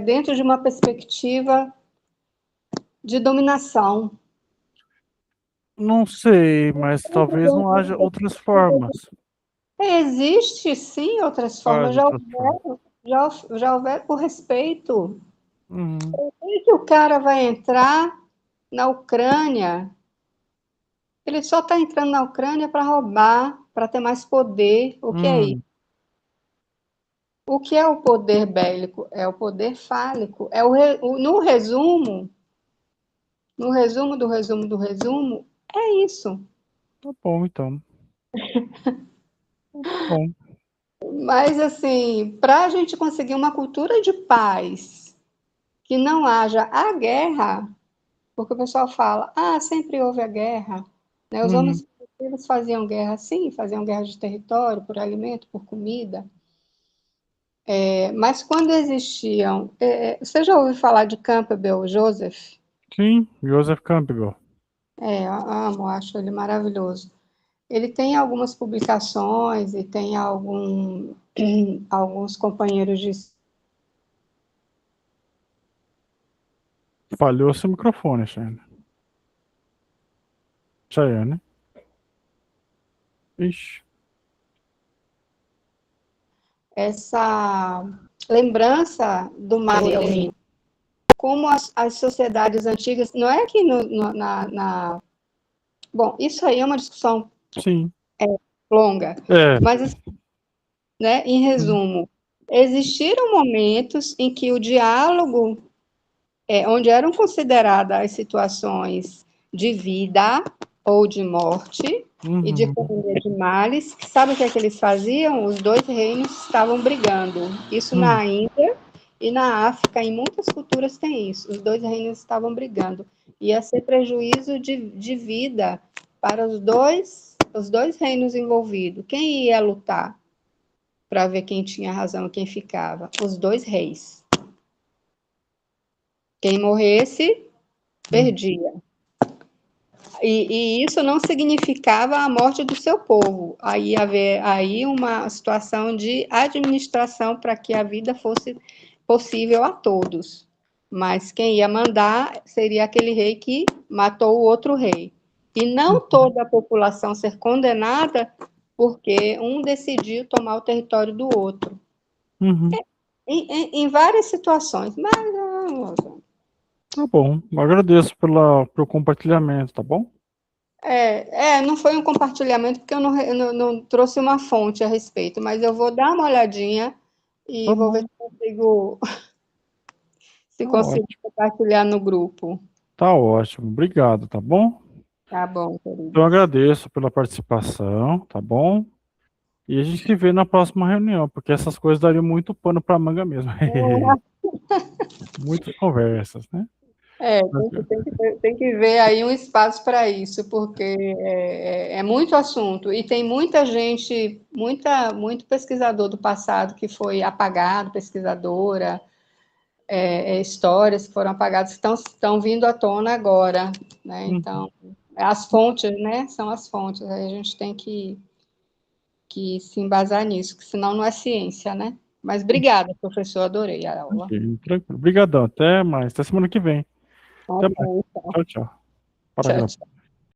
dentro de uma perspectiva de dominação. Não sei, mas talvez não haja outras formas. Existe sim outras formas, Quais outras formas? já houver o respeito. Uhum. E que o cara vai entrar na Ucrânia, ele só está entrando na Ucrânia para roubar, para ter mais poder. O que é isso? Hum, O que é o poder bélico? É o poder fálico. No resumo do resumo do resumo, é isso. tá bom, então. Tá bom. Mas, assim, para a gente conseguir uma cultura de paz, que não haja a guerra, porque o pessoal fala, sempre houve a guerra, né? Os Uhum. homens primitivos faziam guerra, sim, faziam guerra de território, por alimento, por comida. Mas quando existiam... você já ouviu falar de Campbell Joseph? Sim, Joseph Campbell. Eu amo, acho ele maravilhoso. Ele tem algumas publicações e tem alguns companheiros de... Falhou seu microfone, Chayane. Chayane. Ixi. essa lembrança do Marley, como as sociedades antigas, não é que bom, isso aí é uma discussão Sim. longa, É. mas, né, em Hum. resumo, existiram momentos em que o diálogo, onde eram consideradas as situações de vida ou de morte, e de Uhum. família de males, sabe o que é que eles faziam? Os dois reinos estavam brigando. Isso Hum. na Índia e na África, em muitas culturas tem isso. Os dois reinos estavam brigando. Ia ser prejuízo de vida para os dois reinos envolvidos. Quem ia lutar para ver quem tinha razão e quem ficava? Os dois reis. Quem morresse, Hum. perdia. E isso não significava a morte do seu povo. Aí haver aí uma situação de administração para que a vida fosse possível a todos. Mas quem ia mandar seria aquele rei que matou o outro rei. E não Uhum. toda a população ser condenada porque um decidiu tomar o território do outro. Uhum. Em várias situações. Mas Tá bom, eu agradeço pelo compartilhamento, tá bom? Não foi um compartilhamento, porque eu não trouxe uma fonte a respeito, mas eu vou dar uma olhadinha e Tá vou ver bom, se consigo, se tá consigo ótimo. compartilhar no grupo. Tá ótimo, obrigado, tá bom? Tá bom, Então, eu queridos. agradeço pela participação, tá bom? E a gente se vê na próxima reunião, porque essas coisas dariam muito pano para manga mesmo. Muitas conversas, né? Tem que ver aí um espaço para isso, porque é muito assunto e tem muita gente, muito pesquisador do passado que foi apagado, pesquisadora, histórias que foram apagadas que estão vindo à tona agora, né? Uhum. Então, as fontes, né? São as fontes. Aí a gente tem que se embasar nisso, que senão não é ciência, né? Mas obrigada, professor, adorei a aula. Ok, tranquilo. Obrigadão, até mais. Até semana que vem. Tá Até mais. bom, então. Tchau, tchau. Para Tchau, gravar. tchau.